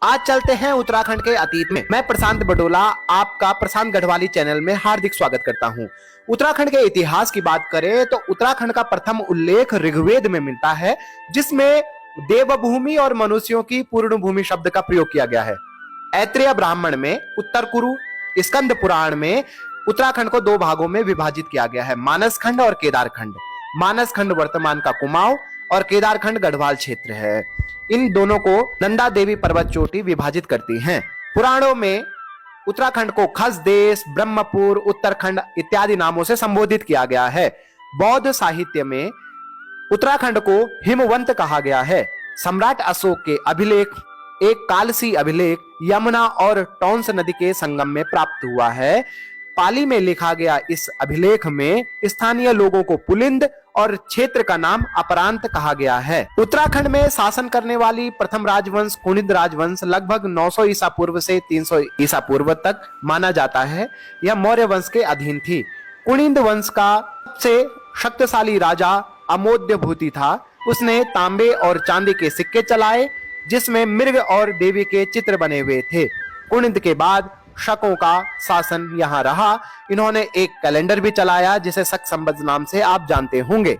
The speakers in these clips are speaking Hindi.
आज चलते हैं उत्तराखंड के अतीत में। मैं प्रशांत बडोला आपका प्रशांत गढ़वाली चैनल में हार्दिक स्वागत करता हूं। उत्तराखंड के इतिहास की बात करें तो उत्तराखंड का प्रथम उल्लेख ऋग्वेद में मिलता है, जिसमें देवभूमि और मनुष्यों की पूर्ण भूमि शब्द का प्रयोग किया गया है। ऐत्रेय ब्राह्मण में, उत्तर कुरु, स्कंद पुराण में उत्तराखंड को दो भागों में विभाजित किया गया है, मानसखंड और केदारखंड। मानसखंड वर्तमान का कुमाऊं और केदारखंड गढ़वाल क्षेत्र है। इन दोनों को नंदा देवी पर्वत चोटी विभाजित करती हैं। पुराणों में उत्तराखंड को खस देश, ब्रह्मपुर, उत्तरखंड इत्यादि नामों से संबोधित किया गया है। बौद्ध साहित्य में उत्तराखंड को हिमवंत कहा गया है। सम्राट अशोक के अभिलेख, एक कालसी अभिलेख यमुना और टॉन्स नदी के संगम में प्राप्त हुआ है। पाली में लिखा गया इस अभिलेख में स्थानीय लोगों को पुलिंद और क्षेत्र का नाम अपरांत कहा गया है। उत्तराखंड में शासन करने वाली प्रथम राजवंश कुणिद राजवंश लगभग 900 ईसा पूर्व से 300 ईसा पूर्व तक माना जाता है। यह मौर्य वंश के अधीन थी। कुणिद वंश का सबसे शक्तिशाली राजा अमोद्य भूति था। उसने तांबे और चांदी के सिक्के चलाए, जिसमें मृग और देवी के चित्र बने हुए थे। कुणिद के बाद शकों का शासन यहां रहा। इन्होंने एक कैलेंडर भी चलाया, जिसे शक संवत नाम से आप जानते होंगे।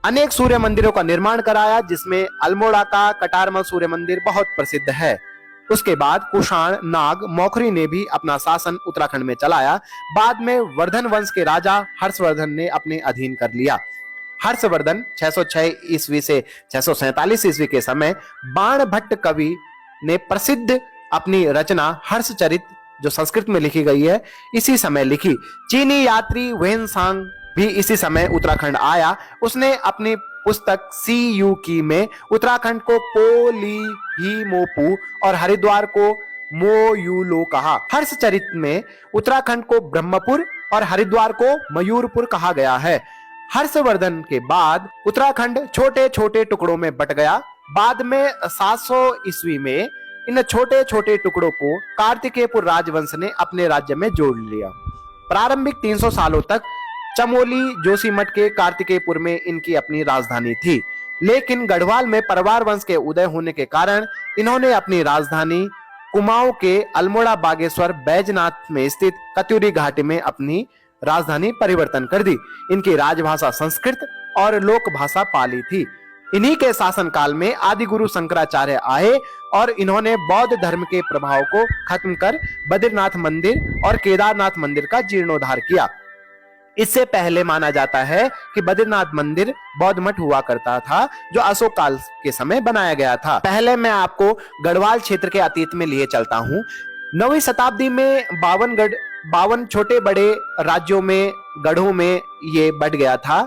अनेक सूर्य मंदिरों का निर्माण कराया, जिसमें अल्मोड़ा का कटारमा सूर्य मंदिर बहुत प्रसिद्ध है। उसके बाद कुषाण, नाग, मौखरी ने भी अपना शासन उत्तराखंड में चलाया। बाद में वर्धन वंश के राजा हर्षवर्धन ने अपने अधीन कर लिया। हर्षवर्धन 606 ईस्वी से 647 ईस्वी के समय बाण भट्ट कवि ने प्रसिद्ध अपनी रचना हर्षचरित, जो संस्कृत में लिखी गई है, इसी समय लिखी। चीनी यात्री वेनसांग भी इसी समय उत्तराखंड आया। उसने अपनी पुस्तक सी यू की में उत्तराखंड को पो ली ही मोपू और हरिद्वार को मोयूलो कहा। हर्षचरित में उत्तराखंड को ब्रह्मपुर और हरिद्वार को मयूरपुर कहा गया है। हर्षवर्धन के बाद उत्तराखंड छोटे छोटे टुकड़ों में बट गया। बाद में 700 ईस्वी में इन छोटे छोटे टुकड़ों को कार्तिकेयपुर राजवंश ने अपने राज्य में जोड़ लिया। प्रारंभिक 300 सालों तक चमोली जोशीमठ के कार्तिकेयपुर में इनकी अपनी राजधानी थी, लेकिन गढ़वाल में परवार वंश के उदय होने के कारण इन्होंने अपनी राजधानी कुमाऊं के अल्मोड़ा बागेश्वर बैजनाथ में स्थित कत्यूरी घाटी में अपनी राजधानी परिवर्तन कर दी। इनकी राजभाषा संस्कृत और लोक भाषा पाली थी। इन्हीं के शासनकाल में आदि गुरु शंकराचार्य आए और इन्होंने बौद्ध धर्म के प्रभाव को खत्म कर बद्रीनाथ मंदिर और केदारनाथ मंदिर का जीर्णोद्धार किया। इससे पहले माना जाता है कि बद्रीनाथ मंदिर बौद्ध मठ हुआ करता था, जो अशोक काल के समय बनाया गया था। पहले मैं आपको गढ़वाल क्षेत्र के अतीत में लिए चलता हूँ। 9वीं शताब्दी में 52 छोटे बड़े राज्यों में, गढ़ों में ये बढ़ गया था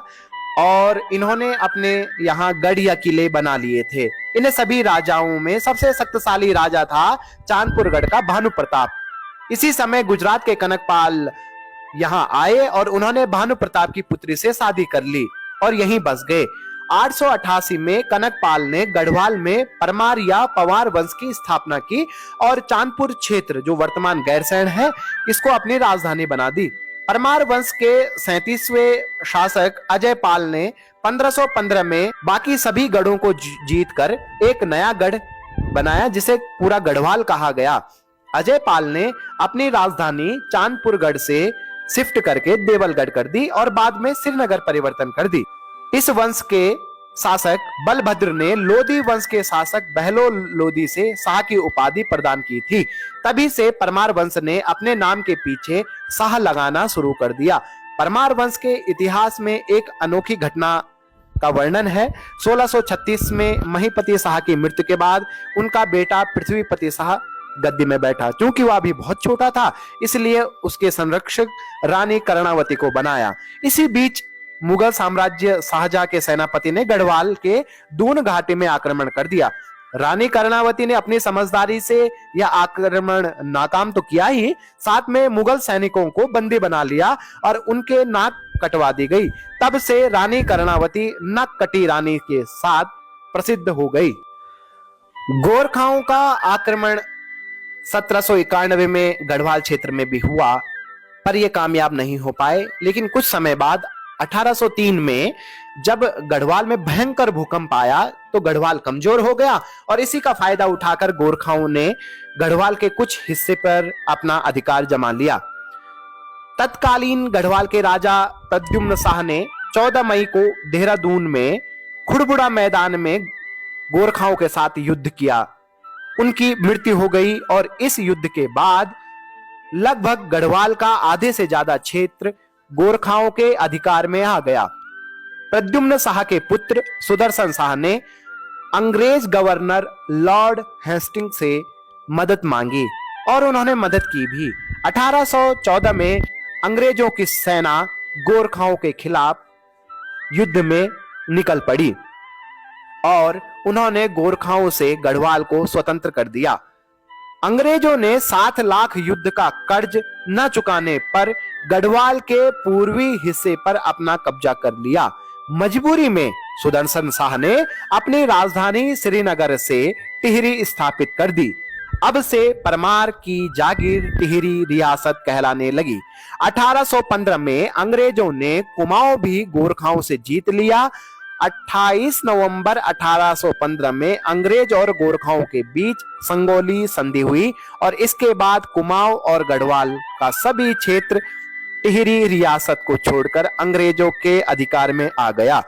और इन्होंने अपने यहाँ गढ़ या किले बना लिए थे। इन सभी राजाओं में सबसे शक्तिशाली राजा था चांदपुरगढ़ का भानु प्रताप। इसी समय गुजरात के कनकपाल यहाँ आए और उन्होंने भानु प्रताप की पुत्री से शादी कर ली और यहीं बस गए। 888 में कनकपाल ने गढ़वाल में परमार या पवार वंश की स्थापना की और चांदपुर क्षेत्र, जो वर्तमान गैरसैंण है, इसको अपनी राजधानी बना दी। परमार वंश के 37वें शासक अजय पाल ने 1515 में बाकी सभी गढ़ों को जीतकर एक नया गढ़ बनाया, जिसे पूरा गढ़वाल कहा गया। अजय पाल ने अपनी राजधानी चांदपुरगढ़ से शिफ्ट करके देवलगढ़ कर दी और बाद में श्रीनगर परिवर्तन कर दी। इस वंश के शासक बलभद्र ने लोधी वंश के शासक बहलो लोधी से शाह की उपाधि प्रदान की थी। तभी से परमार वंश ने अपने नाम के पीछे शाह लगाना शुरू कर दिया। परमार वंश के इतिहास में एक अनोखी घटना का वर्णन है। 1636 में महीपति शाह की मृत्यु के बाद उनका बेटा पृथ्वीपति शाह गद्दी में बैठा। क्योंकि वह अभी बहुत छोटा था, इसलिए उसके संरक्षक रानी कर्णावती को बनाया। इसी बीच मुगल साम्राज्य शाहजहां के सेनापति ने गढ़वाल के दून घाटी में आक्रमण कर दिया। रानी कर्णावती ने अपनी समझदारी से यह आक्रमण नाकाम तो किया ही, साथ में मुगल सैनिकों को बंदी बना लिया और उनके नाक कटवा दी गई। तब से रानी कर्णावती नक कटी रानी के साथ प्रसिद्ध हो गई। गोरखाओं का आक्रमण 1791 में गढ़वाल क्षेत्र में भी हुआ, पर यह कामयाब नहीं हो पाए। लेकिन कुछ समय बाद 1803 में जब गढ़वाल में भयंकर भूकंप आया तो गढ़वाल कमजोर हो गया और इसी का फायदा उठाकर गोरखाओं ने गढ़वाल के कुछ हिस्से पर अपना अधिकार जमा लिया। तत्कालीन गढ़वाल के राजा प्रद्युम्न शाह ने 14 मई को देहरादून में खुड़बुड़ा मैदान में गोरखाओं के साथ युद्ध किया। उनकी मृत्यु हो गई और इस युद्ध के बाद लगभग गढ़वाल का आधे से ज्यादा क्षेत्र गोरखाओं के अधिकार में आ गया। प्रद्युम्न शाह के पुत्र सुदर्शन शाह ने अंग्रेज गवर्नर लॉर्ड हेस्टिंग्स से मदद मांगी और उन्होंने मदद की भी। 1814 में अंग्रेजों की सेना गोरखाओं के खिलाफ युद्ध में निकल पड़ी और उन्होंने गोरखाओं से गढ़वाल को स्वतंत्र कर दिया। अंग्रेजों ने 7 लाख युद्ध का कर्ज न चुकाने पर गढ़वाल के पूर्वी हिस्से पर अपना कब्जा कर लिया। मजबूरी में सुदर्शन शाह ने अपनी राजधानी श्रीनगर से टिहरी स्थापित कर दी। अब से परमार की जागीर टिहरी रियासत कहलाने लगी। 1815 में अंग्रेजों ने कुमाऊं भी गोरखाओं से जीत लिया। 28 नवंबर 1815 में अंग्रेज और गोरखाओं के बीच संगोली संधि हुई और इसके बाद कुमाऊं और गढ़वाल का सभी क्षेत्र टिहरी रियासत को छोड़कर अंग्रेजों के अधिकार में आ गया।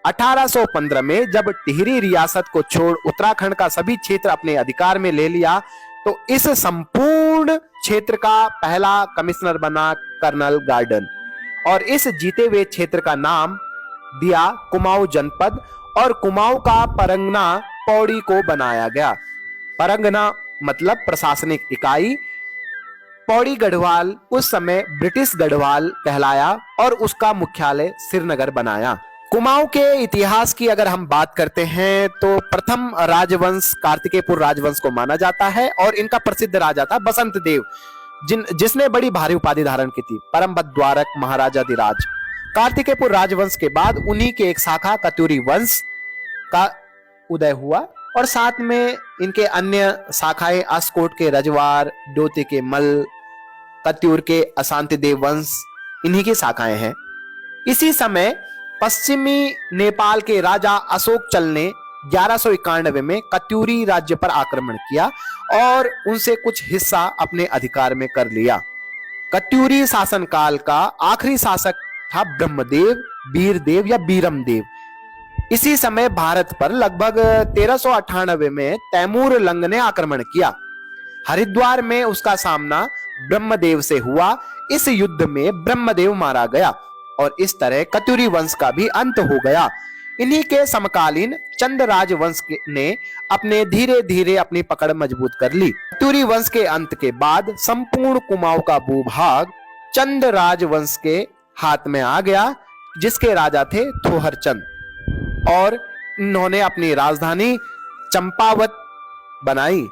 1815 में जब टिहरी रियासत को छोड़ उत्तराखंड का सभी क्षेत्र अपने अधिकार में ले लिया तो इस संपूर्ण क्षेत्र का पहला कमिश्नर बना कर्नल गार्डन और इस जीते हुए क्षेत्र का नाम दिया कुमाऊं जनपद और कुमाऊं का परगना पौड़ी को बनाया गया। परगना मतलब प्रशासनिक इकाई। पौड़ी गढ़वाल उस समय ब्रिटिश गढ़वाल कहलाया और उसका मुख्यालय श्रीनगर बनाया। कुमाऊं के इतिहास की अगर हम बात करते हैं तो प्रथम राजवंश कार्तिकेयपुर राजवंश को माना जाता है और इनका प्रसिद्ध राजा था बसंत देव जिसने बड़ी भारी उपाधि धारण की थी, परम द्वारक महाराजाधिराज। कार्तिकेयपुर राजवंश के बाद उन्हीं के एक शाखा कत्यूरी वंश का उदय हुआ और साथ में इनके अन्य शाखाएं अस्कोट के रजवार, डोते के मल, कत्यूर के अशांति देव वंश इन्हीं की शाखाएं हैं। इसी समय पश्चिमी नेपाल के राजा अशोक चल ने 1191 में कत्यूरी राज्य पर आक्रमण किया और उनसे कुछ हिस्सा अपने अधिकार में कर लिया। कत्यूरी शासनकाल का आखिरी शासक था ब्रह्मदेव, बीरदेव या बीरमदेव। इसी समय भारत पर लगभग 1398 में तैमूर लंग ने आक्रमण किया। हरिद्वार में उसका सामना ब्रह्मदेव से हुआ। इस युद्ध में ब्रह्मदेव मारा गया और इस तरह कत्यूरी वंश का भी अंत हो गया। इन्हीं के समकालीन चंद राजवंश ने अपने धीरे धीरे अपनी पकड़ मजबूत कर ली। कत्यूरी वंश के अंत के बाद संपूर्ण कुमाऊं का भूभाग चंद राजवंश के हाथ में आ गया जिसके राजा थे थोहर चंद और इन्होंने अपनी राजधानी चंपावत बनाई।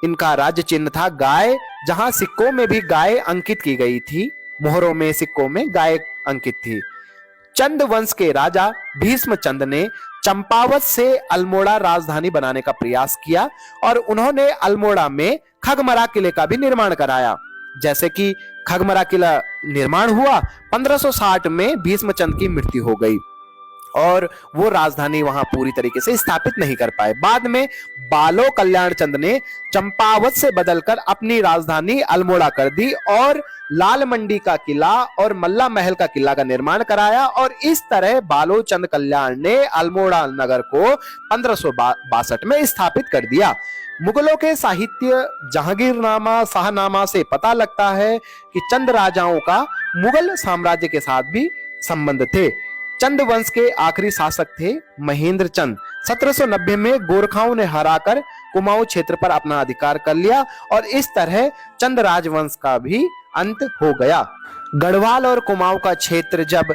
इनका राज्य चिन्ह था गाय, जहां सिक्कों में भी गाय अंकित की गई थी। मोहरों में, सिक्कों में गाय अंकित थी। चंद वंश के राजा भीष्म चंद ने चंपावत से अल्मोड़ा राजधानी बनाने का प्रयास किया और उन्होंने अल्मोड़ा में खगमरा किले का भी निर्माण कराया। जैसे कि खगमरा किला निर्माण हुआ, 1560 में भीष्म चंद की मृत्यु हो गई और वो राजधानी वहां पूरी तरीके से स्थापित नहीं कर पाए। बाद में बालो कल्याण चंद ने चंपावत से बदलकर अपनी राजधानी अल्मोड़ा कर दी और लाल मंडी का किला और मल्ला महल का किला का निर्माण कराया और इस तरह बालो चंद कल्याण ने अल्मोड़ा नगर को 1562 में स्थापित कर दिया। मुगलों के साहित्य जहांगीरनामा, शाहनामा से पता लगता है कि चंद राजाओं का मुगल साम्राज्य के साथ भी संबंध थे। चंद वंश के आखिरी शासक थे महेंद्र चंद। 1790 में गोरखाओं ने हराकर कुमाऊं क्षेत्र पर अपना अधिकार कर लिया और इस तरह चंद राजवंश का भी अंत हो गया। गढ़वाल और कुमाऊं का क्षेत्र जब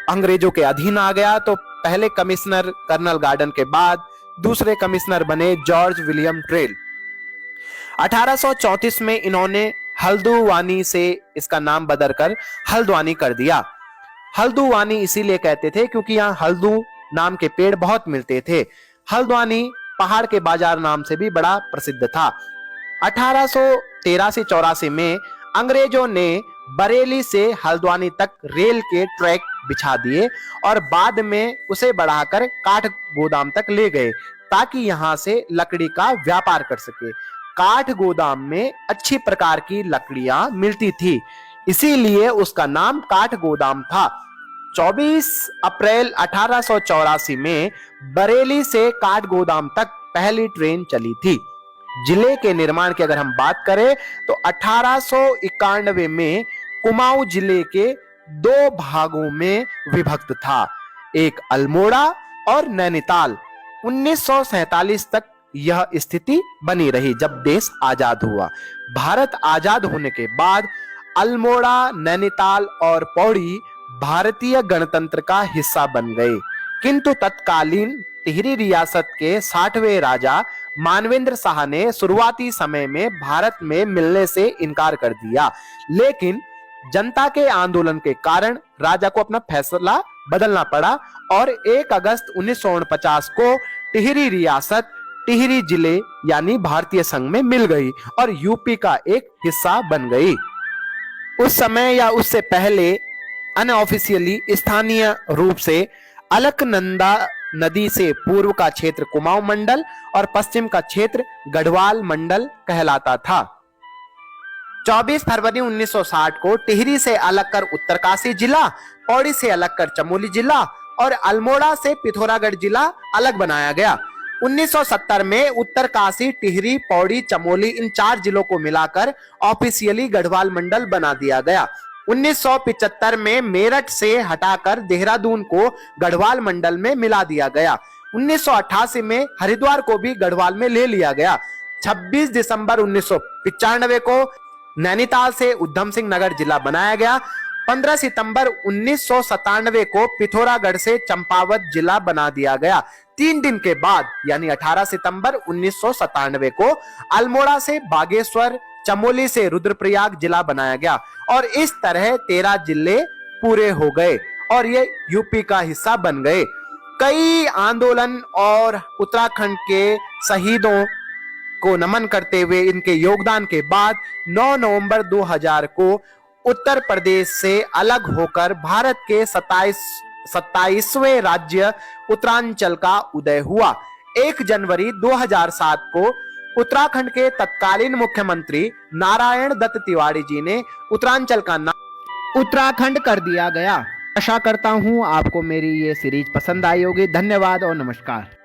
अंग्रेजों के अधीन आ गया तो पहले कमिश्नर कर्नल गार्डन के बाद दूसरे कमिश्नर बने जॉर्ज विलियम ट्रेल। 1834 में इन्होंने हल्दुवानी से इसका नाम बदलकर हल्द्वानी कर दिया। हल्दुवानी इसीलिए कहते थे क्योंकि यहाँ हल्दू नाम के पेड़ बहुत मिलते थे। हल्द्वानी पहाड़ के बाजार नाम से भी बड़ा प्रसिद्ध था। 1883-84 में अंग्रेजों ने बरेली से हल्द्वानी तक रेल के ट्रैक बिछा दिए और बाद में उसे बढ़ाकर काठ गोदाम तक ले गए ताकि यहां से लकड़ी का व्यापार कर सके। काठ गोदाम में अच्छी प्रकार की लकड़ियां मिलती थी, इसीलिए उसका नाम काठ गोदाम था। 24 अप्रैल 1884 में बरेली से काठ गोदाम तक पहली ट्रेन चली थी। जिले के निर्माण की अगर हम बात करें तो 1891 में कुमाऊं जिले के दो भागों में विभक्त था, एक अल्मोड़ा और नैनीताल। 1947 तक यह स्थिति बनी रही जब देश आजाद हुआ। भारत आजाद होने के बाद अल्मोड़ा, नैनीताल और पौड़ी भारतीय गणतंत्र का हिस्सा बन गए, किंतु तत्कालीन टिहरी रियासत के 60वें राजा मानवेंद्र शाह ने शुरुआती समय में भारत में मिलने से इनकार कर दिया, लेकिन जनता के आंदोलन के कारण राजा को अपना फैसला बदलना पड़ा और 1 अगस्त 1949 को टिहरी रियासत टिहरी जिले यानी भारतीय संघ में मिल गई और यूपी का एक हिस्सा बन गई। उस समय या उससे पहले अनऑफिशियली स्थानीय रूप से अलकनंदा नदी से पूर्व का क्षेत्र कुमाऊं मंडल और पश्चिम का क्षेत्र गढ़वाल मंडल कहलाता था। 24 फरवरी 1960 को टिहरी से अलग कर उत्तरकाशी जिला, पौड़ी से अलग कर चमोली जिला और अल्मोड़ा से पिथौरागढ़ जिला अलग बनाया गया। 1970 में उत्तरकाशी, टिहरी, पौड़ी, चमोली इन 4 जिलों को मिलाकर ऑफिशियली गढ़वाल मंडल बना दिया गया। 1975 में मेरठ से हटाकर देहरादून को गढ़वाल मंडल में मिला दिया गया। 1988 में हरिद्वार को भी गढ़वाल में ले लिया गया। 26 दिसंबर 1995 को नैनीताल से उधम सिंह नगर जिला बनाया गया। 15 सितंबर 1997 को पिथौरागढ़ से चंपावत जिला बना दिया गया। 3 दिन के बाद यानी 18 सितंबर 1997 को अल्मोड़ा से बागेश्वर, चमोली से रुद्रप्रयाग जिला बनाया गया और इस तरह 13 जिले पूरे हो गए और ये यूपी का हिस्सा बन गए। कई आंदोलन और उत्तराखंड के शहीदों को नमन करते हुए इनके योगदान के बाद 9 नवंबर 2000 को उत्तर प्रदेश से अलग होकर भारत के 27वें राज्य उत्तरांचल का उदय हुआ। 1 जनवरी 2007 को उत्तराखंड के तत्कालीन मुख्यमंत्री नारायण दत्त तिवारी जी ने उत्तरांचल का नाम उत्तराखंड कर दिया गया। आशा करता हूं आपको मेरी ये सीरीज पसंद आई होगी। धन्यवाद और नमस्कार।